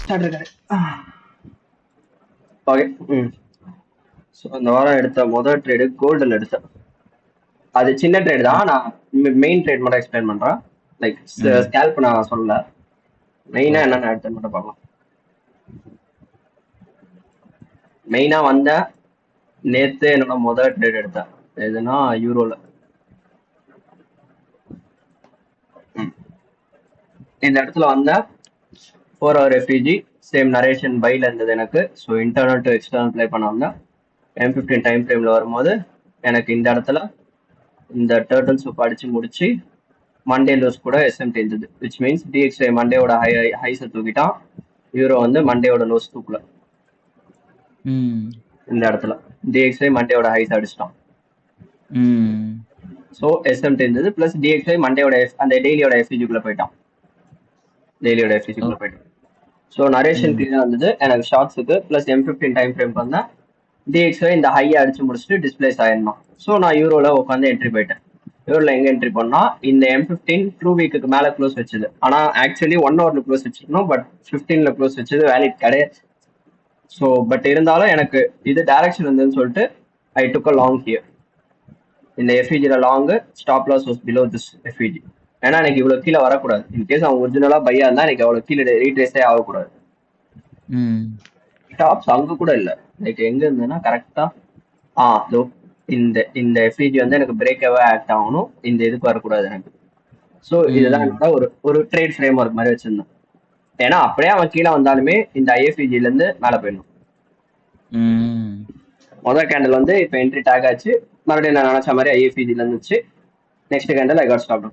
Start இருக்காரு. Okay. So இந்த வாரம் எடுத்த முதல் ட்ரேடு கோல்டில் எடுத்தேன். அது சின்ன ட்ரேட் தான். நான் மெயின் ட்ரேட் மட்டும் எக்ஸ்பிளைன் பண்றேன். லைக் ஸ்கேல்ப் நான் சொல்லல. மெயினா என்னென்ன எடுத்தேன்னு மட்டும் பார்க்கலாம். மெயினா வந்த நேத்து என்னோட முதல் ட்ரேட் எடுத்தேன். எதுனா யூரோல. இந்த இடத்துல வந்த 4 hour ரெஃப்யூஜி சேம் நரேஷன் பைல இருந்தது எனக்கு. So internal to external play பண்ண வந்தேன். M15 டைம் ஃப்ரேம்ல வரும்போது எனக்கு இந்த இடத்துல இந்த டர்ட்டில் சூப் அடிச்சு முடிச்சு மண்டே லோஸ் கூட எஸ்எம்டி இருந்தது. விச் மீன்ஸ் டிஎக்ஸ்ஐ மண்டேவோட ஹைஸை தூக்கிட்டான். யூரோ வந்து மண்டேவோட லோஸ் தூக்கல. இந்த இடத்துல டிஎக்ஸ்ஐ மண்டேவோட ஹைஸ் அடிச்சிட்டான். ஸோ எஸ்எம்டி இருந்தது பிளஸ் டிஎக்ஸ்ஐ மண்டேவோட அந்த டெய்லியோட எஃப்இஜிக்குள்ள போயிட்டான். டெய்லியோட எஃப்இஜிக்குள்ள போயிட்டான். ஸோ நரேஷன் கிளியராக இருந்தது எனக்கு ஷார்ட்ஸுக்கு பிளஸ் M15 டைம் ஃப்ரேம் வந்தேன். டிஎக்ஸ்ஐ இந்த ஹையை அடிச்சு முடிச்சுட்டு டிஸ்பிளேஸ் ஆயிருந்தான். ஸோ நான் யூரோல உட்காந்து என்ட்ரி போயிட்டேன். யூரோல எங்க என்ட்ரி பண்ணா இந்த M15 ட்ரூ வீக்குக்கு மேல க்ளோஸ் வச்சது. ஆனா ஆக்சுவலி 1 hourல க்ளோஸ் வச்சிருக்கணும். பட் 15ல க்ளோஸ் வச்சது வேலிட் கிடையாது. ஸோ பட் இருந்தாலும் எனக்கு இது டைரக்ஷன் இருந்ததுன்னு சொல்லிட்டு ஐ டுக் அ லாங் ஹியர். இந்த எஃப்இஜில long stop loss was below this FVG. ஏன்னா எனக்கு இவ்வளவு கீழே வரக்கூடாது. இன்கேஸ் அவன் ஒரிஜினலா பையா இருந்தா எனக்கு அவ்வளவு கீழே ரீட்ரேஸே ஆகக்கூடாது. ஸ்டாப்ஸ் அங்க கூட இல்ல. லைக் எங்க இருந்ததுன்னா கரெக்டா இந்த இந்த எஃப்இஜி வந்து எனக்கு பிரேக்காவே ஆக்ட் ஆகணும். இந்த இதுக்கு வரக்கூடாது எனக்கு. ஸோ இதுதான் ஒரு ட்ரேட் ஃப்ரேம் ஒர்க் மாதிரி வச்சிருந்தேன். ஏன்னா அப்படியே அவன் கீழே வந்தாலுமே இந்த ஐஎஃப்இஜில இருந்து மேல போயிடணும். முதல் கேண்டில் வந்து இப்ப என்ட்ரி டேக் ஆச்சு. மறுபடியும் நான் நினைச்ச மாதிரி ஐஎஃப்இஜில இருந்துச்சு. Next candle I got stop.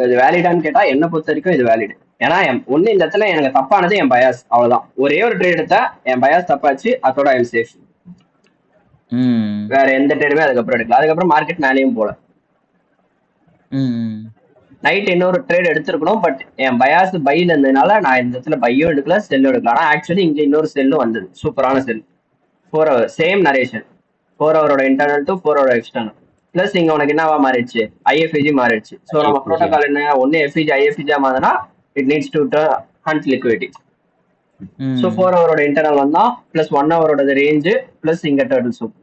இது வேலிடான்னு கேட்டா என்ன பொறுத்த வரைக்கும் இது வேலிடு. ஏன்னா ஒண்ணு இந்த இடத்துல எனக்கு தப்பானது என் பயாஸ், அவ்வளவுதான். ஒரே ஒரு ட்ரேட் எடுத்தா என் பயாஸ் தப்பாச்சு, அதோட ஐ எம் சேஃப். வேற எந்த ட்ரேடுமே அதுக்கப்புறம் எடுக்கல. அதுக்கப்புறம் மார்க்கெட் மேலேயும் போல. நைட் இன்னொரு ட்ரேட் எடுத்திருக்கணும். பட் என் பயாஸ் பையில இருந்ததுனால நான் இந்த இடத்துல பையும் எடுக்கல, செல்லும் எடுக்கல. ஆனா ஆக்சுவலி இங்க இன்னொரு செல்லும் வந்தது, சூப்பரான செல். 4 hour same narration. 4 hour internal to 4 hour external. Plus இங்க உனக்கு என்னவா மாறிடுச்சு, ஐஎஃப்இஜி மாறிடுச்சு. ஸோ நம்ம ப்ரோட்டோகால் என்ன, ஒன்னு எஃப்இஜி ஐஎஃப்இஜியா மாறினா it needs to hunt liquidity. So 4 hour internal வந்தா பிளஸ் 1 hour ரேஞ்சு பிளஸ் இங்க டர்ட்டில் சூப்.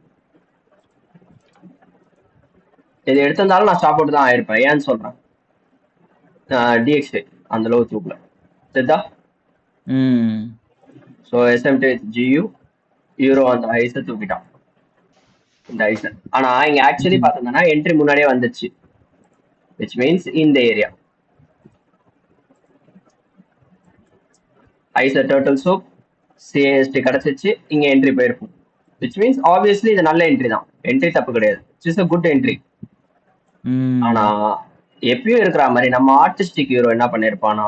இது எடுத்திருந்தாலும் நான் ஸ்டாப் அவுட் தான் ஆயிருப்பேன். ஏன்னு சொல்றேன், டிஎக்ஸ்ஐ அந்த லோ தூக்கல சரிதா. ஸோ எஸ்எம்டி ஜியூ யூரோ அந்த ஐஸை தூக்கிட்டான், இந்த ஐஸை. ஆனா இங்க ஆக்சுவலி பார்த்தோம்னா என்ட்ரி முன்னாடியே வந்துச்சு. which means இந்த ஏரியா ஐசர் டர்ட்டில் சூப் சிஎஸ்டி கிடைச்சிச்சு, இங்க என்ட்ரி போயிருக்கும். which means obviously இது நல்ல என்ட்ரி தான், என்ட்ரி தப்பு கிடையாது, இட்ஸ் a குட் என்ட்ரி. ஆனா எப்பயும் இருக்கிற மாதிரி நம்ம ஆர்டிஸ்டிக் ஹீரோ என்ன பண்ணிருப்பானா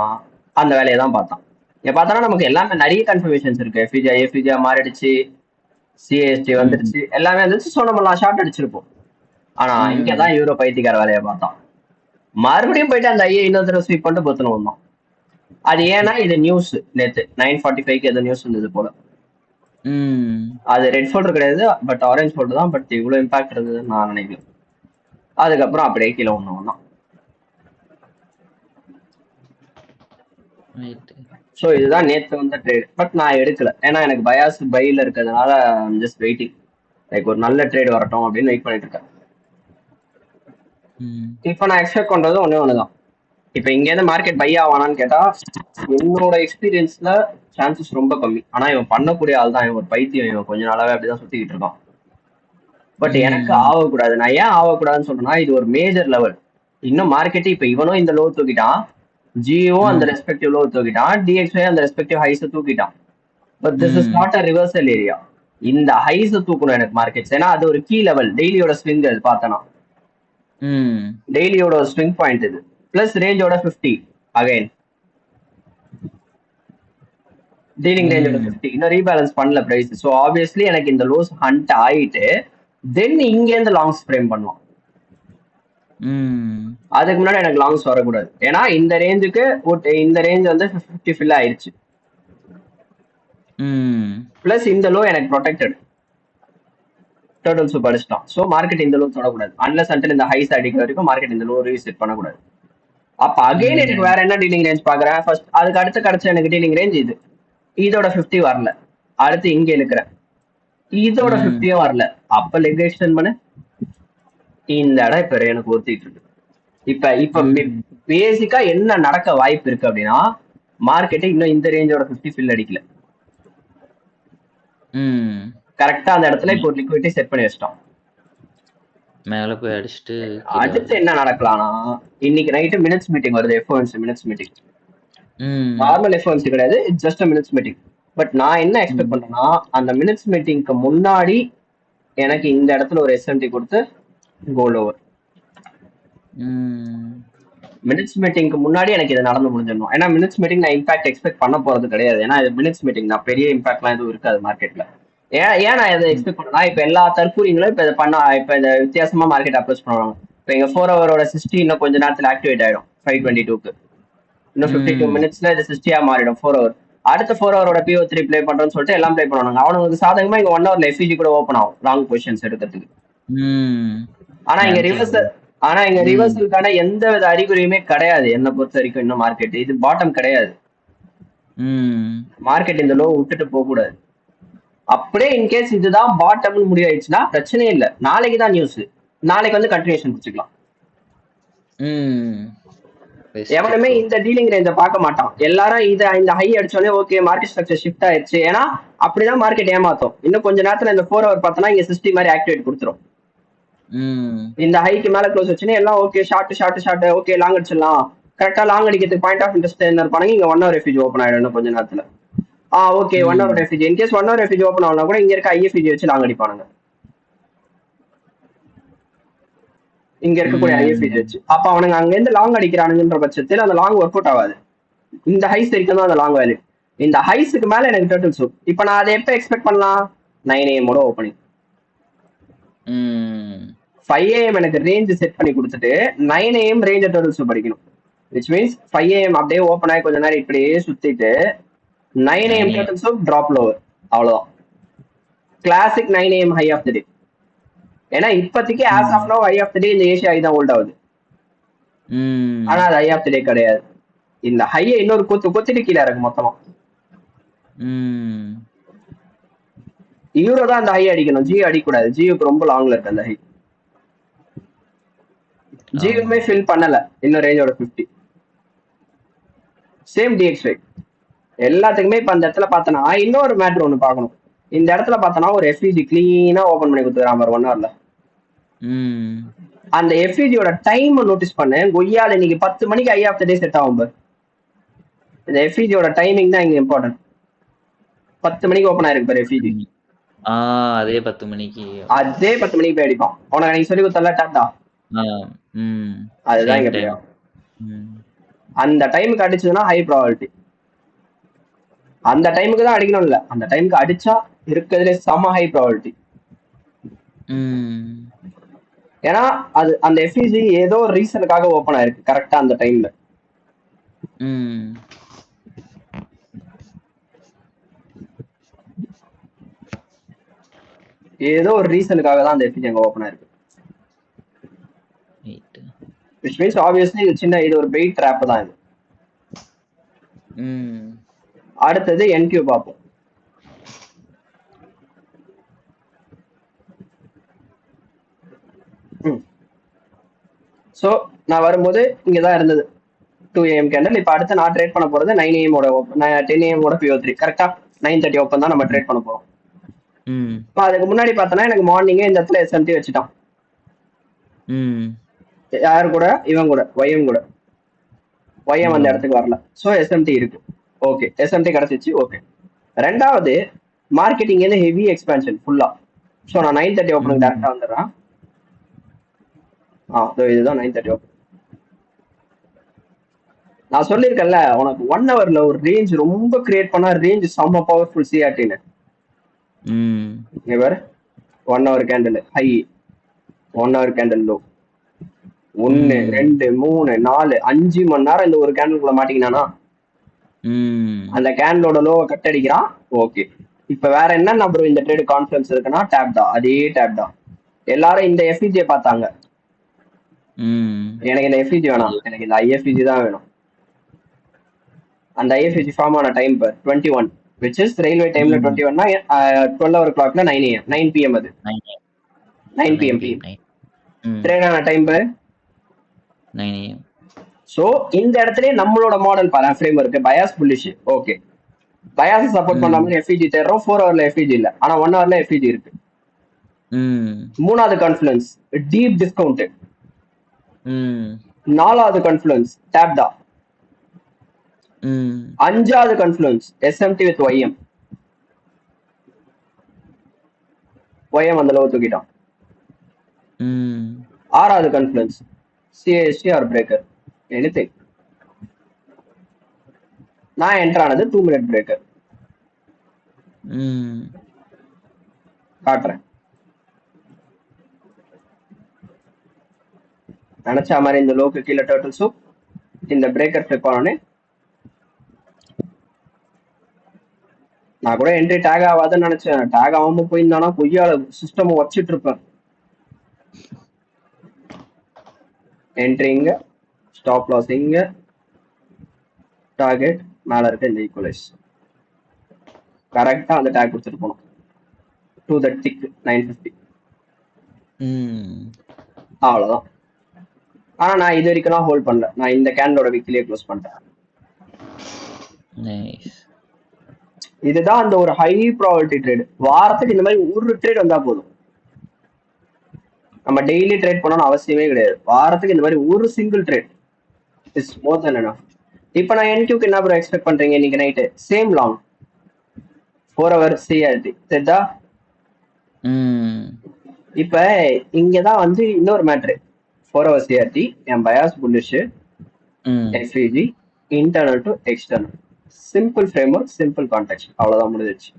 அந்த வேலையை தான் பார்த்தான். இங்க பார்த்தோன்னா நமக்கு எல்லாமே நிறைய கன்ஃபர்மேஷன்ஸ் இருக்கு. எஃப்இஜியா மாறிடுச்சு, சிஎஸ்டி வந்துருச்சு, எல்லாமே வந்துருச்சு. ஸோ நம்ம ஷார்ட் அடிச்சிருப்போம். ஆனா இங்கதான் ஹீரோ பைத்தியக்கார வேலையை பார்த்தான். மறுபடியும் போயிட்டு அந்த ஐயை இன்னொரு தடவை ஸ்வீப் பண்ணிட்டு பொத்துன்னு வந்தோம். அது ஏன்னா இது நியூஸ் நேத்து 9:45 ஏதோ நியூஸ் இருந்தது போல. அது ரெட் ஃபோல்டர் கிடையாது, பட் ஆரஞ்சு ஃபோல்டர் தான். பட் இவ்வளவு இம்பாக்ட் இருந்ததுன்னு நான் நினைக்கிறேன். அதுக்கப்புறம் அப்படியே கீழே ஒண்ணு வந்தான். ஸோ இதுதான் நேத்து வந்த ட்ரேட். பட் நான் எடுக்கல, ஏன்னா எனக்கு பயாஸ் பைல இருக்கிறதுனால ஜஸ்ட் வெயிட்டிங். லைக் ஒரு நல்ல ட்ரேட் வரட்டும் அப்படின்னு வெயிட் பண்ணிட்டு இருக்கேன். இப்போ நான் எக்ஸ்பெக்ட் பண்றது ஒண்ணுதான். இப்ப இங்க இருந்து மார்க்கெட் பை ஆவானான்னு கேட்டா என்னோட எக்ஸ்பீரியன்ஸ்ல சான்சஸ் ரொம்ப கம்மி. ஆனா இவன் பண்ணக்கூடிய ஆள் தான், இவன் ஒரு பைத்தியம். இவன் கொஞ்ச நாளாவே அப்படிதான் சுத்திக்கிட்டு இருக்கான். பட் எனக்கு ஆகக்கூடாது. நான் ஏன் ஆகக்கூடாதுன்னு சொல்றேன்னா, இது ஒரு மேஜர் லெவல். இன்னும் மார்க்கெட் இப்ப இவனும் இந்த லோ தூக்கிட்டான், ஜியோ அந்த ரெஸ்பெக்டிவ் லோ தூக்கிட்டான், டிஎக்ஸ்ஐ அந்த ரெஸ்பெக்டிவ் ஹைஸ் தூக்கிட்டான். But this is not a reversal area. இந்த ஹைஸ் தூக்கணும் எனக்கு மார்க்கெட்ஸ். ஏன்னா அது ஒரு கீ லெவல். டெய்லியோட ஸ்விங் அது பார்த்தனா, டெய்லியோட ஸ்விங் பாயிண்ட் இது. பிளஸ் ரேஞ்சோட 50 அகைன் டீலிங் ரேஞ்சோட 50 இன்னும் ரீபேலன்ஸ் பண்ணல பிரைஸ். ஸோ ஆப்வியஸ்லி எனக்கு இந்த லோஸ் ஹண்ட் ஆயிட்டு தென் இங்க இருந்து லாங்ஸ் ஃப்ரேம் பண்ணுவான். அதுக்கு முன்னாடி எனக்கு லாங்ஸ் வரக்கூடாது. ஏன்னா இந்த ரேஞ்சுக்கு இந்த ரேஞ்ச் வந்து 50 ஃபில் ஆயிடுச்சு. பிளஸ் இந்த லோ எனக்கு ப்ரொடெக்டட், டர்ட்டில் சூப் அடிச்சிட்டான். ஸோ மார்க்கெட் இந்த லோ தொடக்கூடாது. அன்லஸ் அன்டில் இந்த ஹைஸ் அடிக்கிற வரைக்கும் மார்க்கெட் இந்த லோ ரீசெட் பண்ணக்கூடாது. அப்ப அகைன் எனக்கு வேற என்ன டீலிங் ரேஞ்ச் பாக்குறேன். ஃபர்ஸ்ட் அதுக்கு அடுத்து கிடைச்ச எனக்கு டீலிங் ரேஞ்ச் இது. இதோட 50 வரல. அடுத்து இங்க இருக்கிறேன், இதோட 50யும் வரல. அப்ப லெக் எக்ஸ்டெண்ட் பண்ணு. இந்த இடம் இப்ப எனக்கு ஒருத்திட்டு இருக்கு. இப்ப பேசிக்கா என்ன நடக்க வாய்ப்பு இருக்கு அப்படின்னா, மார்க்கெட் இன்னும் இந்த ரேஞ்சோட 50 ஃபில் அடிக்கல. கரெக்டா அந்த இடத்துல இப்போ லிக்விடிட்டி செட் பண்ணி வச்சிட்டோம். மேல போய் அடிச்சிட்டு அடுத்து என்ன நடக்கலாம்னா, இன்னைக்கு நைட்டு மினிட்ஸ் மீட்டிங் வருது. எஃப்ஓஎன்சி மினிட்ஸ் மீட்டிங். நார்மல் எஃப்ஓஎன்சி கிடையாது, it's just minutes meeting. But நான் என்ன எக்ஸ்பெக்ட் பண்றேன்னா, அந்த மினிட்ஸ் மீட்டிங்க்கு முன்னாடி எனக்கு இந்த இடத்துல ஒரு எஸ்எம்டி கொடுத்து கோல் ஓவர். மினிட்ஸ் மீட்டிங்க்கு முன்னாடி எனக்கு இது நடந்து முடிஞ்சிடணும். ஏன்னா மினிட்ஸ் மீட்டிங் நான் இம்பாக்ட் எக்ஸ்பெக்ட் பண்ண போறது கிடையாது. ஏன்னா இது மினிட்ஸ் மீட்டிங் தான், பெரிய இம்பாக்ட்லாம் எதுவும் இருக்காது மார்க்கெட்ல. ஏன் நான் இதை எக்ஸ்பெக்ட் பண்ணா, இப்ப எல்லா தற்கூரிங்களும் இப்ப இதை பண்ணா, இப்ப இந்த வித்தியாசமா மார்க்கெட் அப்ரோச் பண்ணுவாங்க. இப்ப எங்க 4 ஹவரோட 60 இன்னும் கொஞ்ச நேரத்துல ஆக்டிவேட் ஆயிடும் 522க்கு. இன்னும் 52 மினிட்ஸ்ல இது 60-ஆ மாறிடும் 4 ஹவர். அடுத்த 4 ஹவரோட PO3 பிளே பண்றோம்னு சொல்லிட்டு எல்லாம் பிளே பண்ணுவாங்க. அவனுக்கு சாதகமா இங்க 1 ஹவர்ல எஃபிஜி கூட ஓப்பன் ஆகும் லாங் பொசிஷன்ஸ் எடுக்கிறதுக்கு. ஆனா இங்க ரிவர்சலுக்கான எந்த வித அறிகுறியுமே கிடையாது என்ன பொறுத்த வரைக்கும். இன்னும் மார்க்கெட் இது பாட்டம் கிடையாது. மார்க்கெட் இந்த லோ விட்டுட்டு போக கூடாது. அப்படியே இன்கேஸ் இதுதான் பாட்டம்னு முடிவாயிடுச்சுன்னா பிரச்சனையே இல்லை. நாளைக்கு தான் நியூஸ், நாளைக்கு வந்து கண்டினியூஷன் பிடிச்சிக்கலாம். எவனுமே இந்த டீலிங் ரேஞ்ச பார்க்க மாட்டான். எல்லாரும் இந்த ஹை அடிச்சோடனே ஓகே மார்க்கெட் ஸ்ட்ரக்சர் ஷிஃப்ட் ஆயிடுச்சு. ஏன்னா அப்படிதான் மார்க்கெட் ஏமாத்தும். இன்னும் கொஞ்ச நேரத்துல இந்த 4 ஹவர் பார்த்தோம்னா இங்க 60 மாதிரி ஆக்டிவேட் கொடுத்துரும். இந்த ஹைக்கு மேல க்ளோஸ் வச்சுன்னு எல்லாம் ஓகே ஷார்ட் ஓகே லாங் அடிச்சிடலாம். கரெக்டா லாங் அடிக்கிறதுக்கு பாயிண்ட் ஆஃப் இன்ட்ரெஸ்ட் என்ன இருப்பாங்க, இங்க 1 ஹவர் எஃபிஜி ஓப்பன் ஆயிடும் கொஞ்ச நேரத்துல. Okay 1 hour effigy in case 1 hour effigy open ஆகலாம் கூட இங்க இருக்க ஐஎஃபிஜி வச்சு லாங் அடிப்பானுங்க. இங்க இருக்கக்கூடிய ஐஎஃபிஜி வச்சு அப்ப அவனுங்க அங்க இருந்து லாங் அடிக்கிறானுங்கன்ற பட்சத்தில் அந்த லாங் ஒர்க் அவுட் ஆகாது. இந்த ஹைஸ் வரைக்கும் தான் அந்த லாங் வேல்யூ. இந்த ஹைஸுக்கு மேல எனக்கு டோட்டல் சூப். இப்ப நான் அதை எப்ப எக்ஸ்பெக்ட் பண்ணலாம், 9 AM ஓப்பனிங். 5 AM எனக்கு ரேஞ்ச் செட் பண்ணி கொடுத்துட்டு 9 AM ரேஞ்ச் டோட்டல் சூப் அடிக்கணும். விச் மீன்ஸ் 5 AM அப்படியே ஓப்பன் ஆகி கொஞ்ச நேரம் இப்படியே சுத்திட்டு 9 AM total soup drop lower. அவ்வளவுதான் classic 9 AM high of the day. ஏன்னா இப்போதைக்கு as of now high of the day இந்த ஏசியா தான் ஹோல்ட் ஆகுது. ஆனா அது ஹை ஆஃப் தி டே கிடையாது. இந்த ஹையை இன்னொரு கொத்திட்டு கீழே இருக்கு மொத்தமா. யூரோ தான் அந்த ஹை அடிக்கணும், ஜியோ அடிக்கூடாது. ஜியோக்கு ரொம்ப லாங்ல இருக்கு அந்த ஹை. ஜியோமே ஃபில் பண்ணல இன்னும் ரேஞ்சோட 50. சேம் DXY எல்லாத்துக்குமே இப்ப அந்த இடத்துல பார்த்தனா இன்னொரு மேட்ரு ஒண்ணு பார்க்கணும். இந்த இடத்துல பார்த்தனா ஒரு எஃப்இஜி கிளீனா ஓபன் பண்ணி கொடுத்துறான் 1 ஹவர்ல. அந்த எஃப்இஜியோட டைம் நோட்டீஸ் பண்ணு. கொய்யால இன்னைக்கு 10 மணிக்கு ஐ ஆஃப் த டே செட் ஆகும். இந்த எஃப்இஜியோட டைமிங் தான் இங்க இம்பார்ட்டன்ட். 10 மணிக்கு ஓபன் ஆயிருக்கு பாரு எஃப்இஜி. அதே 10 மணிக்கு போய் அடிப்பான். உனக்கு நீ சொல்லி கொடுத்தல டாட்டா, அதுதான் இங்க தெரியும். அந்த டைமுக்கு அடிச்சதுன்னா ஹை ப்ராபபிலிட்டி. அந்த டைமுக்கு தான் அடிக்கணும் இல்ல, அந்த டைமுக்கு அடிச்சா இருக்கிறதுல செம ஹை ப்ராபபிலிட்டி. ஏன்னா அது அந்த எஃப்இஜி ஏதோ ஒரு ரீசனுக்காக ஓபன் ஆயிருக்கு கரெக்டா அந்த டைம்ல. ஏதோ ஒரு ரீசனுக்காக தான் அந்த எஃப்இஜி அங்க ஓபன் ஆயிருக்கு. which means obviously இது ஒரு பெயிட் ட்ராப் தான் இது. அடுத்தது NQ பார்ப்போம். ஸோ நான் வரும்போது இங்கதான் இருந்தது 2 AM கேண்டல். இப்போ அடுத்து நான் ட்ரேட் பண்ண போறது 9 AM 10 AM PO3 கரெக்டா 9:30 ஓப்பன் தான் நம்ம ட்ரேட் பண்ண போறோம். அதுக்கு முன்னாடி பார்த்தோன்னா எனக்கு மார்னிங்கே இந்த இடத்துல SMT வச்சுட்டான். யாரு கூட, இவன் கூட, YM கூட. YM அந்த இடத்துக்கு வரல. ஸோ SMT இருக்கு. ஓகே SMT கிடைச்சிச்சு. ஓகே ரெண்டாவது மார்க்கெட்டிங் வந்து ஹெவி எக்ஸ்பேன்ஷன் ஃபுல்லா. ஸோ நான் 9:30 ஓப்பனுக்கு டேரக்டா வந்துடுறேன். இதுதான் 9:30 ஓப்பன். நான் சொல்லியிருக்கேன்ல உனக்கு 1 ஹவர்ல ஒரு ரேஞ்ச் ரொம்ப கிரியேட் பண்ணா ரேஞ்ச் செம்ம பவர்ஃபுல் சிஆர்டின்னு. இவர் 1 hour candle high, 1 hour candle low, 1 2 3 4 5 மணி நேரம் இந்த ஒரு கேண்டிலுக்குள்ள மாட்டிக்கினானா அந்த கேண்டிலோட லோவை கட் அடிக்கிறான். ஓகே இப்ப வேற என்ன நம்பர் இந்த ட்ரேட் கான்ஃபரன்ஸ் இருக்குன்னா டேப்டா, அதே டேப்டா. எல்லாரும் இந்த எஃப்இஜியை பார்த்தாங்க. எனக்கு இந்த எஃப்இஜி வேணாம், எனக்கு இந்த ஐஎஃப்இஜி தான் வேணும். அந்த ஐஎஃப்இஜி ஃபார்ம் ஆன time per 21, which is railway டைம்ல 21னா 12 hour clockல 9 AM 9 PM அது 9 PM ட்ரெயின் ஆன டைம் பர் 9 AM. ஸோ இந்த இடத்துல நம்மளோட மாடல் பாரு ஃப்ரேம் இருக்கு bias bullish. Okay, bias support பண்ண மாதிரி எஃப்இஜி தேடுறோம். 4 hourல எஃப்இஜி இல்ல, ஆனா 1 hourல எஃப்இஜி இருக்கு. மூணாவது கான்ஃபுளுன்ஸ் டீப் டிஸ்கவுண்ட். நாலாவது கான்ஃபுளுன்ஸ் டேப்டா. அஞ்சாவது கான்ஃபுளுன்ஸ் எஸ்எம்டி வித் ஒய்எம். ஒய்எம் அந்த லோ தூக்கிட்டான். ஆறாவது கான்ஃபுளுன்ஸ் சிஎஸ்டி ஆர் பிரேக்கர் எனிதிங். நான் என்டர் ஆனது 2 minute பிரேக்கர். காட்டுறேன். நினைச்ச மாதிரி இந்த லோக்கு கீழே டர்ட்டில் சூப் இந்த பிரேக்கர் ஃபிளிப் ஆனோடனே நான் கூட என்ட்ரி டேக் ஆகாதுன்னு நினைச்சேன். டேக் ஆகாம போயிருந்தானா பொய்யால சிஸ்டம் வச்சிட்டு இருப்பேன். என்ட்ரிங்க, ஸ்டாப் லாஸ் இங்க, டார்கெட் மேல இருக்க இந்த ஈக்குவலைஸ் கரெக்டா அந்த டேக் கொடுத்துட்டு போனோம். To the tick 950. அவ்வளவுதான். ஆனா நான் இது வரைக்கும் ஹோல்ட் பண்ணல. நான் இந்த கேண்டோட வீக்லியே க்ளோஸ் பண்ணிட்டேன். இதுதான் அந்த ஒரு ஹை ப்ராபபிலிட்டி ட்ரேட். வாரத்துக்கு இந்த மாதிரி ஒரு ட்ரேட் வந்தா போதும். நம்ம டெய்லி ட்ரேட் பண்ணணும்னு அவசியமே கிடையாது. வாரத்துக்கு இந்த மாதிரி ஒரு single trade is more than enough. இப்போ நான் என்கியூக்கு என்ன ப்ரோ எக்ஸ்பெக்ட் பண்றீங்க இன்னைக்கு night? Same long 4 hour CRT சரிதா? இப்ப இங்கதான் வந்து இன்னொரு மேட்ரு. 4 hour சிஆர்டி, என் bias bullish, FVG, internal to external, simple framework, simple context, அவ்வளவுதான் முடிஞ்சிச்சு.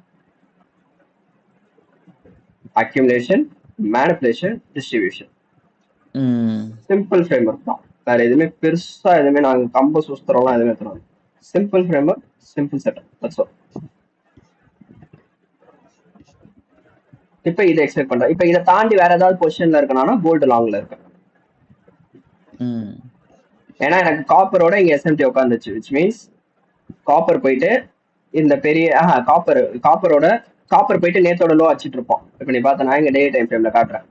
Accumulation, manipulation, distribution, simple framework தான். வேற எதுவுமே பெருசா எதுவுமே நாங்க கம்ப சுஸ்தரம்லாம் எதுவுமே தரோம். Simple framework, simple setup, that's all. இப்ப இதை எக்ஸ்பெக்ட் பண்றேன். இப்ப இதை தாண்டி வேற ஏதாவது பொசிஷன்ல இருக்கணும்னா கோல்டு லாங்ல இருக்கு. ஏன்னா எனக்கு காப்பரோட இங்க எஸ்எம்டி உட்காந்துச்சு, விச் மீன்ஸ் காப்பர் போயிட்டு இந்த பெரிய காப்பரோட காப்பர் போயிட்டு நேத்தோட லோ வச்சுட்டு இருப்போம். இப்ப நீ பார்த்தா நான் இங்க டே டைம் ஃப்ரேம்ல காட்டுறேன்.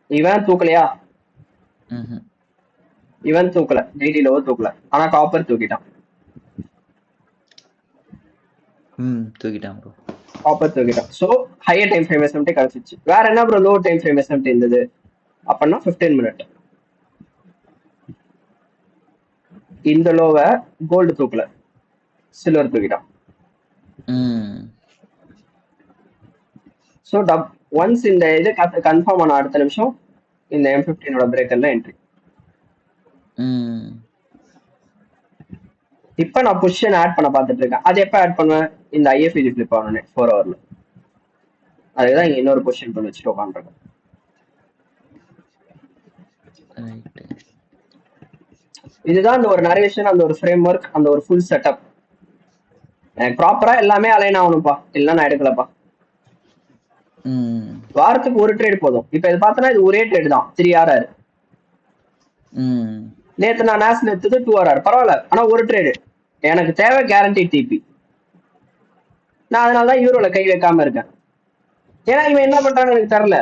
இவன் தூக்கலையா? இவன் தூக்கல, டெய்லி லோ தூக்கல, ஆனா காப்பர் தூக்கிட்டான். காப்பர் தூக்கிட்டான். So higher time frame SMT கிடைச்சிச்சு. வேற என்ன bro low time frame SMT இருந்தது அப்படின்னா 15 minute. இந்த லோவை கோல்டு தூக்கல, சில்வர் தூக்கிட்டான். ஸோ ஒன்ஸ் இந்த இது கன்ஃபார்ம் ஆன அடுத்த நிமிஷம் இந்த M15 பிரேக்கர்ல என்ட்ரி. இப்ப நான் பொசிஷன் ஆட் பண்ண பார்த்துட்டு இருக்கேன். அது எப்ப ஆட் பண்ணுவேன்? இந்த ஐஎஃப்இஜி ஃபிளிப் ஆனோடனே 4 hourல. அதுதான் இங்க இன்னொரு பொசிஷன் பண்ணி வச்சுட்டு உட்காந்துருக்கேன். இதுதான் அந்த ஒரு நரேஷன், அந்த ஒரு ஃப்ரேம் ஒர்க், அந்த ஒரு ஃபுல் செட்டப். எனக்கு ப்ராப்பரா எல்லாமே அலைன் ஆகணும்ப்பா, இல்லைன்னா நான் எடுக்கலப்பா. வாரத்துக்கு ஒரு ட்ரேட் போதும். இப்ப இது பார்த்தனா இது ஒரே ட்ரேட் தான், 3 hour. நேத்து நான் நேஷனல் எடுத்தது 2 hour, பரவாயில்ல. ஆனா ஒரு ட்ரேடு எனக்கு தேவை, கேரண்டி டிபி. நான் அதனாலதான் யூரோல கை வைக்காம இருக்கேன். ஏன்னா இவன் என்ன பண்றான்னு எனக்கு தெரியல.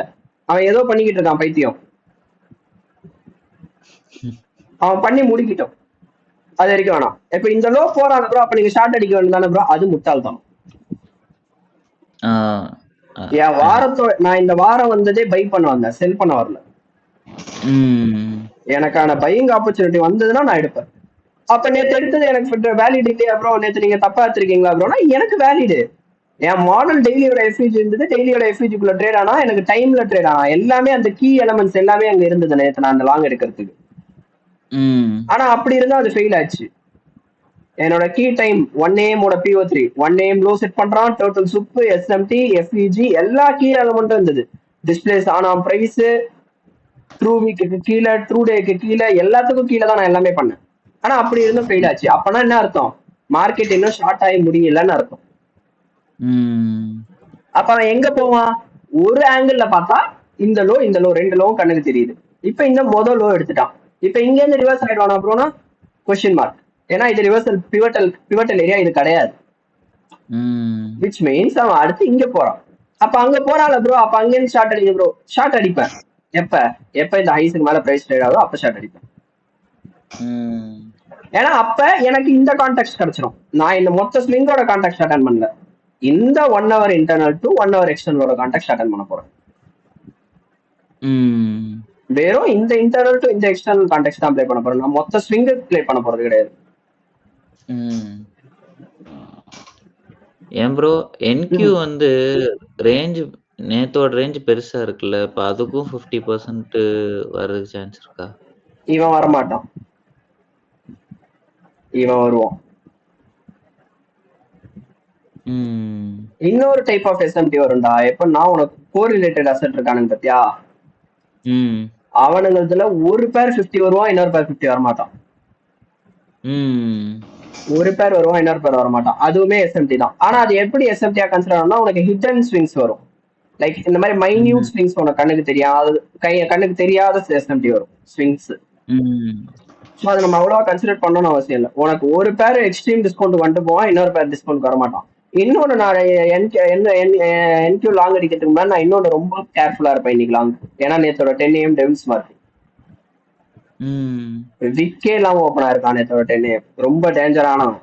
அவன் ஏதோ பண்ணிக்கிட்டு இருக்கான் பைத்தியம். அவன் பண்ணி முடிக்கிட்டோம், அது வரைக்கும் வேணாம். இப்ப இந்த லோ போறாங்க ப்ரோ, அப்ப நீங்க ஷார்ட் அடிக்க வேண்டியதானே ப்ரோ? அது முட்டாள் தான். என் வாரத்தோட நான் இந்த வாரம் வந்ததே பை பண்ண வந்தேன், செல் பண்ண வரல. எனக்கான பையிங் ஆப்பர்ச்சுனிட்டி வந்ததுன்னா நான் எடுப்பேன். அப்ப நேற்று எடுத்தது எனக்கு வேலிட் இல்லையா ப்ரோ? நேற்று நீங்க தப்பா எடுத்திருக்கீங்களா ப்ரோனா எனக்கு வேலிடு. என் மாடல் டெய்லியோட எஃப்இஜி இருந்தது, டெய்லியோட எஃப்இஜிக்குள்ள ட்ரேட் ஆனா, எனக்கு டைம்ல ட்ரேட் ஆனா, எல்லாமே அந்த கீ எலமெண்ட்ஸ் எல்லாமே அங்க இருந்தது நேற்று நான் அந்த லாங் எடுக்கிறதுக்கு. ஆனா அப்படி இருந்தா அது ஃபெயில் ஆச்சு. என்னோட key time 1 AM PO3 1 AM low set பண்றான். டோட்டல் சுப்பு, எஸ்எம்டி, எஃப்இஜி எல்லா கீ எலமெண்ட்டும் இருந்தது. டிஸ்பிளேஸ் ஆனா, பிரைஸ், த்ரூ வீக்கு கீழே, த்ரூ டேக்கு கீழே, எல்லாத்துக்கும் கீழே தான் நான் எல்லாமே பண்ணேன். ஆனா அப்படி இருந்தும் ஃபெயில் ஆச்சு. அப்பனா என்ன அர்த்தம்? மார்க்கெட் இன்னும் ஷார்ட் ஆகி முடியலன்னு அர்த்தம். அப்ப அவன் எங்க போவான்? ஒரு ஆங்கிள் பார்த்தா இந்த லோ 2 லோவும் கண்ணுக்கு தெரியுது. இப்ப இந்த மொதல் லோ எடுத்துட்டான். இப்ப இங்க இருந்து ரிவர்ஸ் ஆயிடுவானா ப்ரோனா கொஸ்டின் மார்க். ஏன்னா இது ரிவர்சல் பிவட்டல் ஏரியா இது கிடையாது. விச் மீன்ஸ் அவன் அடுத்து இங்க போறான். அப்ப அங்க போறான்ல ப்ரோ, அப்ப அங்கேருந்து ஷார்ட் அடிக்க ப்ரோ. ஷார்ட் அடிப்பேன் எப்ப இந்த ஹைஸுக்கு மேல பிரைஸ் ட்ரேட் ஆகுதோ அப்ப ஷார்ட் அடிப்பேன். ஏன்னா அப்ப எனக்கு இந்த கான்டாக்ட் கிடைச்சிடும். நான் இந்த மொத்த ஸ்விங்கோட கான்டாக்ட் அட்டன் பண்ணல, இந்த 1 hour இன்டர்னல் டு 1 hour எக்ஸ்டர்னலோட கான்டாக்ட் அட்டன் பண்ண போறேன். வெறும் இந்த இன்டர்னல் டு இந்த எக்ஸ்டர்னல் கான்டாக்ட் தான் ப்ளே பண்ண போறேன். நான் மொத்த ஸ்விங் ப்ளே பண்ண போறது கிடையாது. ஏன் ப்ரோ என்கியூ வந்து ரேஞ்ச் நேத்தோட ரேஞ்ச் பெருசா இருக்குல்ல, இப்ப அதுக்கும் 50% வர்றது சான்ஸ் இருக்கா? இவன் வரமாட்டான், இவன் வருவான். இன்னொரு டைப் ஆஃப் எஸ்எம்டி வரும்டா. எப்ப நான் உனக்கு கோரிலேட்டட் அசெட் இருக்கானுங்க பத்தியா, அவனுங்கதுல ஒரு பேர் 50 வருவான், இன்னொரு பேர் 50 வரமாட்டான். ஒரு பேர் வருவான், இன்னொரு பேர் வரமாட்டான். அதுவுமே எஸ்எம்டி தான். ஆனா அது எப்படி எஸ்எம்டியா கன்சிடர் ஆகும்னா, உனக்கு ஹிடன் ஸ்விங்ஸ் வரும். லைக் இந்த மாதிரி மைன்யூட் ஸ்விங்ஸ் உனக்கு கண்ணுக்கு தெரியாத எஸ்எம்டி வரும் ஸ்விங்ஸ். ஸோ அதை நம்ம அவ்வளோவா கன்சிடர் பண்ணணும்னு அவசியம் இல்லை. உனக்கு ஒரு பேர் எக்ஸ்ட்ரீம் டிஸ்கவுண்ட் வந்துட்டு போவான், இன்னொரு பேர் டிஸ்கவுண்ட் வரமாட்டான். இன்னொன்று நான் என்கியூ லாங் அடிக்கிறதுக்கு முன்னாடி நான் இன்னொன்று ரொம்ப கேர்ஃபுல்லா இருப்பேன் இன்னைக்கு லாங். ஏன்னா நேத்தோட 10 AM டெவில்ஸ் மார்க் விக்கே இல்லாம ஓப்பன் ஆயிருக்கான். நேத்தோட 10 AM ரொம்ப டேஞ்சரானவன்.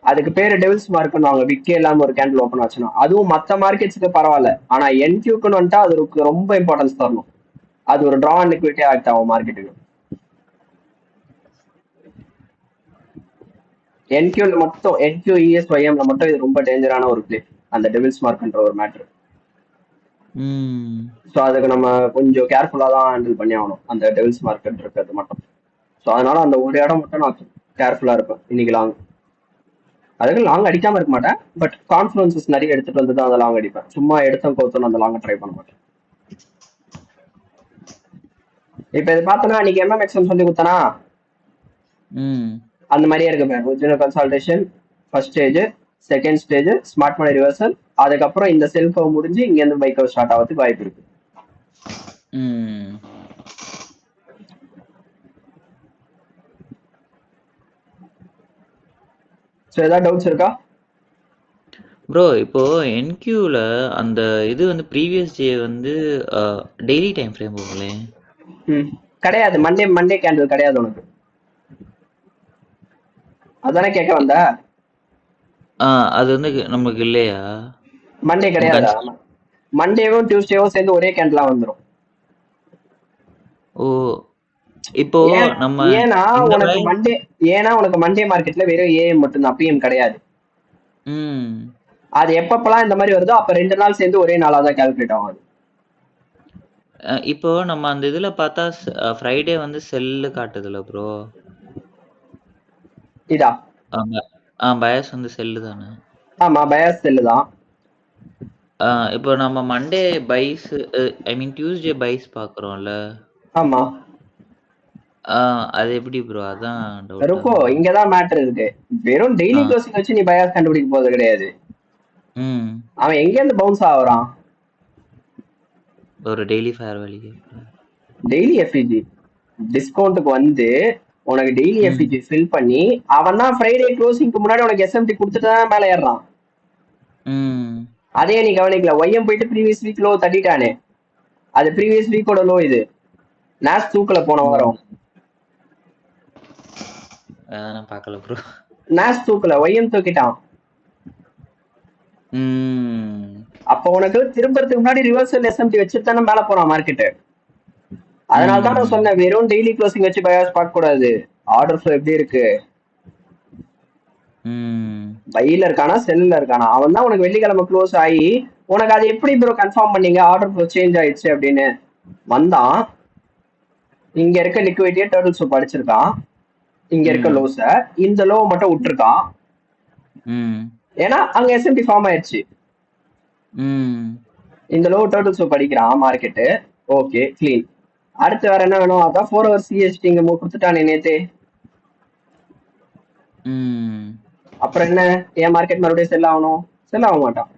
அதுக்கு பேரு டெவில்ஸ் மார்க்னு அவங்க விக்கே இல்லாம ஒரு கேண்டில் ஓப்பன் ஆச்சுன்னா. அதுவும் மற்ற மார்க்கெட்ஸ்க்கு பரவாயில்ல, ஆனா என்கியூக்குன்னு வந்துட்டா அதுக்கு ரொம்ப இம்பார்ட்டன்ஸ் தரணும். அது ஒரு ட்ரா அண்ட் லிக்விடிட்டி ஆக்ட் ஆகும் மார்க்கெட்டுக்கு. என்கியூல மட்டும், என்கியூ ESYM மட்டும் இது ரொம்ப டேஞ்சரான ஒரு பிளே, அந்த டெவில்ஸ் மார்க்ன்ற ஒரு மேட்ரு. ஸோ அதுக்கு நம்ம கொஞ்சம் கேர்ஃபுல்லா தான் ஹேண்டில் பண்ணி ஆகணும், அந்த டெவில்ஸ் மார்க்கெட் இருக்கிறது மட்டும். ஸோ அதனால அந்த ஒரு இடம் மட்டும் நான் கேர்ஃபுல்லா இருப்பேன் இன்னைக்கு லாங். அதுக்கு லாங் அடிக்காம இருக்க மாட்டேன், பட் கான்ஃபிடன்சஸ் நிறைய எடுத்துட்டு வந்து தான் அந்த லாங் அடிப்பேன். சும்மா எடுத்தோம் கோத்தோன்னு அந்த லாங் ட்ரை பண்ண மாட்டேன். இப்ப இது பார்த்தோன்னா அன்னைக்கு MMXM சொல்லி கொடுத்தனா அந்த மாதிரியே இருக்கு. Original consultation first stage, second stage smart money reversal, அதுக்கப்புறம் இந்த செல்ஃப் முடிஞ்சு இங்க இருந்து பைக் ஸ்டார்ட் ஆகிறதுக்கு வாய்ப்பு இருக்கு. ஸோ ஏதாவது டவுட்ஸ் இருக்கா ப்ரோ? இப்போ என்கியூல அந்த இது வந்து ப்ரீவியஸ் டே வந்து டெய்லி டைம் ஃப்ரேம் போகலே கிடையாது. மண்டே கேண்டில் கிடையாது உனக்கு, அதானே கேட்க வந்த? அது வந்து நமக்கு இல்லையா? மண்டே கிடையாதா? மண்டேவும் டியூஸ்டேவும் சேர்ந்து ஒரே கேண்டிலா வந்துடும். ஓ, இப்போ நம்ம ஏன்னா உனக்கு மண்டே மார்க்கெட்ல வெறும் AM மட்டும்தான், PM கிடையாது. அது எப்பப்பெல்லாம் இந்த மாதிரி வருதோ அப்ப 2 நாள் சேர்ந்து ஒரே நாளா தான் கால்குலேட் ஆகும். இப்போ நம்ம அந்த இதுல பார்த்தா ஃப்ரைடே வந்து செல்லு காட்டுதுல ப்ரோ. இதா பயாஸ் வந்து செல்லு தானே? ஆமா, பயாஸ் செல்லு தான். இப்போ நம்ம மண்டே பைஸ், ஐ மீன் டியூஸ்டே பைஸ் பாக்குறோம்ல. ஆமா, அது எப்படி ப்ரோ? அதான் டவுட். இருக்கோ, இங்கதான் மேட்டர் இருக்கு. வெறும் டெய்லி க்ளோசிங் வச்சு நீ பயாஸ் கண்டுபிடிக்க போறது கிடையாது. அவன் எங்க இருந்து பவுன்ஸ் ஆகுறான்? ஒரு daily fair value, daily FVG டிஸ்கவுண்ட்டுக்கு வந்து உனக்கு டெய்லி எஃப்இஜி ஃபில் பண்ணி அவன் தான் ஃப்ரைடே க்ளோசிங்க்கு முன்னாடி உனக்கு எஸ்எம்டி கொடுத்துட்டு தான் மேலே ஏறான். அதே நீ கவனிக்கல. ஒய்எம் போயிட்டு ப்ரீவியஸ் வீக் லோ தட்டிட்டானே, அது ப்ரீவியஸ் வீக்கோட லோ. இது நாஸ் தூக்கல போன வாரம். நான் பார்க்கல ப்ரோ. நாஸ் தூக்கல, ஒய்எம் தூக்கிட்டான். அப்ப உனக்கு திரும்பறதுக்கு முன்னாடி ரிவர்சல் எஸ்எம்டி வச்சுட்டு தானே மேல போறான் மார்க்கெட்டு. அதனால தான் நான் சொன்னேன் வெறும் டெய்லி க்ளோசிங் வச்சு பயாஸ் பார்க்க கூடாது. ஆர்டர் ஃப்ளோ எப்படி இருக்கு, பையில இருக்கானா செல்லுல இருக்கானா. அவன் தான் உனக்கு வெள்ளிக்கிழமை க்ளோஸ் ஆகி உனக்கு அது எப்படி ப்ரோ கன்ஃபார்ம் பண்ணீங்க ஆர்டர் ஃப்ளோ சேஞ்ச் ஆயிடுச்சு அப்படின்னு வந்தான். இங்க இருக்க லிக்விடிட்டியை டர்ட்டில் சூப் அடிச்சிருக்கான், இங்க இருக்க லோஸ இந்த லோ மட்டும் விட்டுருக்கான். ஏன்னா அங்க எஸ்எம்டி ஃபார்ம் ஆயிடுச்சு. இந்த லோ டர்ட்டில் சூப் அடிக்கிறான் மார்க்கெட்டு. Okay, clean. அடுத்து வேற என்ன வேணும்? அதான் 4 hours CST இங்க கொடுத்துட்டானே நேத்தே. அப்புறம் என்ன, என் மார்க்கெட் மறுபடியும் செல் ஆகணும்? செல் ஆக மாட்டான்.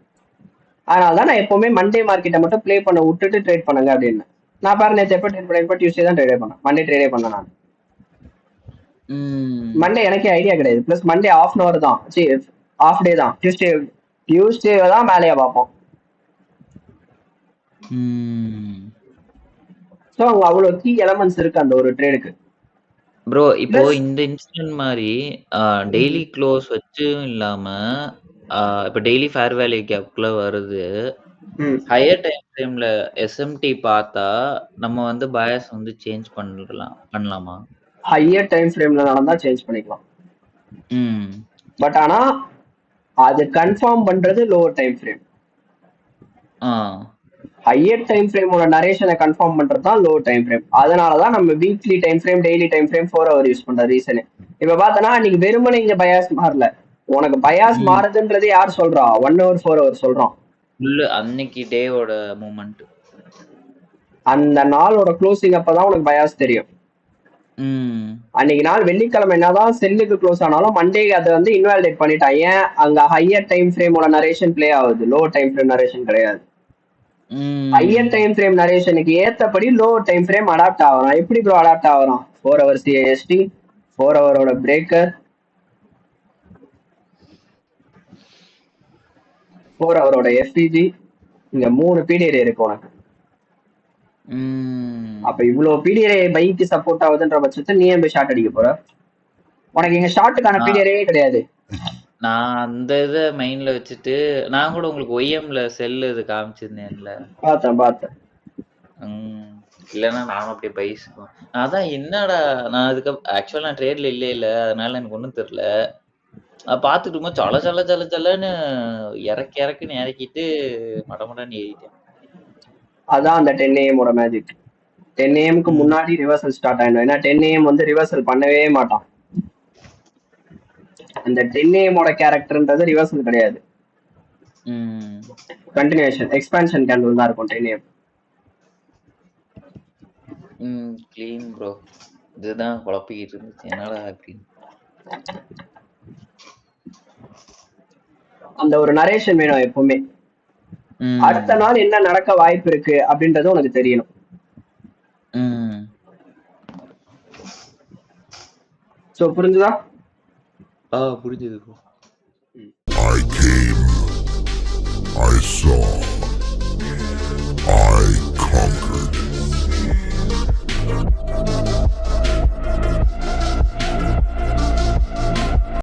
அதனாலதான் நான் எப்பவுமே மண்டே மார்க்கெட்டை மட்டும் ப்ளே பண்ண விட்டுட்டு ட்ரேட் பண்ணுங்க அப்படின்னு. நான் பாரு நேற்று எப்போ ட்ரேட் பண்ணேன், டியூஸ்டே தான் ட்ரேடே பண்ணேன், மண்டே ட்ரேடே பண்ணேன் நான். மண்டே எனக்கே ஐடியா கிடையாது. Plus Monday half an hour தான், ஆஃப் டே தான். டியூஸ்டே தான் மேலேயே பார்ப்போம். ஸோ அங்க அவ்வளவு கீ எலமெண்ட்ஸ் இருக்கு அந்த ஒரு ட்ரேடுக்கு. ப்ரோ இப்போ இந்த இன்ஸ்டன்ட் மாதிரி டெய்லி க்ளோஸ் வச்சும் இல்லாம இப்போ டெய்லி ஃபேர் வேல்யூ கேப்குள்ள வருது. ஹையர் டைம் ஃப்ரேம்ல எஸ்எம்டி பார்த்தா நம்ம வந்து பயாஸ் வந்து சேஞ்ச் பண்ணலாமா? ஹையர் டைம் ஃப்ரேம்ல நடந்தா சேஞ்ச் பண்ணிக்கலாம். பட் ஆனா அது கன்ஃபார்ம் பண்றது lower time frame. Higher time ஃப்ரேமோட நரேஷனை கன்ஃபார்ம் பண்றது தான் லோ டைம் ஃப்ரேம். அதனாலதான் நம்ம weekly time frame, daily time frame 4 hour use பண்ற ரீசனு. இப்ப பார்த்தனா நீங்க வெறுமனே இங்க பயாஸ் மாறல, உனக்கு பயாஸ் மாறுதுன்றது யார் சொல்றா? 1 hour 4 hour சொல்றான். அன்னைக்கு டேவோட மூமெண்ட், அந்த நாளோட க்ளோசிங் அப்பதான் உனக்கு பயாஸ் தெரியும். அன்னைக்கு நாள் வெள்ளிக்கிழமை என்னதான் செல்லுக்கு க்ளோஸ் ஆனாலும் மண்டே அதை வந்து இன்வாலிடேட் பண்ணிட்டான். ஏன்? அங்க ஹையர் டைம் ஃப்ரேமோட நரேஷன் பிளே ஆகுது, லோ டைம் ஃப்ரேம் நரேஷன் கிடையாது. ஹையர் டைம் ஃப்ரேம் நரேஷனுக்கு ஏத்தபடி லோ டைம் ஃப்ரேம் அடாப்ட் ஆகலாம். எப்படி ப்ரோ அடாப்ட் ஆகலாம்? 4 hour CAST, 4 hour breaker, 4 hour FPG, இங்க 3 PDRA இருக்கு உனக்கு. அப்ப இவ்வளவு PDRA பைக்கு சப்போர்ட் ஆகுதுன்ற பட்சத்தில் நீ ஏன் போய் ஷார்ட் அடிக்க போற? உனக்கு இங்க ஷார்ட்டுக்கான PDRA கிடையாது. நான் அந்த இதை மைண்ட்ல வச்சுட்டு நான் கூட உங்களுக்கு ஒய்எம்ல செல் இது காமிச்சிருந்தேன்ல, பார்த்தேன். இல்லைன்னா நானும் அப்படியே பைஸுக்கும். அதான் என்னடா நான் அதுக்கு ஆக்சுவலா நான் ட்ரேட்ல இல்ல அதனால எனக்கு ஒன்றும் தெரியல. பார்த்துட்டு இருக்கும்போது சல சல சல சலன்னு இறக்குன்னு இறக்கிட்டு மடமடன்னு ஏறிட்டேன். அதான் அந்த 10 AM மேஜிக். 10 AM முன்னாடி ரிவர்சல் ஸ்டார்ட் ஆயிடும். ஏன்னா 10 AM வந்து ரிவர்சல் பண்ணவே மாட்டான். அந்த 10 AM கேரக்டர்ன்றது ரிவர்சல் கிடையாது, கண்டினியூஷன் எக்ஸ்பான்ஷன் கேண்டில் தான் இருக்கும் 10 AM. க்ளீன் ப்ரோ, இதுதான் குழப்பிக்கிட்டு இருந்துச்சு என்னடா அப்படின்னு. அந்த ஒரு நரேஷன் வேணும் எப்பவுமே. அடுத்த நாள் என்ன நடக்க வாய்ப்பு இருக்கு அப்படின்றது உனக்கு தெரியணும். சோ புரிஞ்சுதா? புரிஞ்சுது ப்ரோ.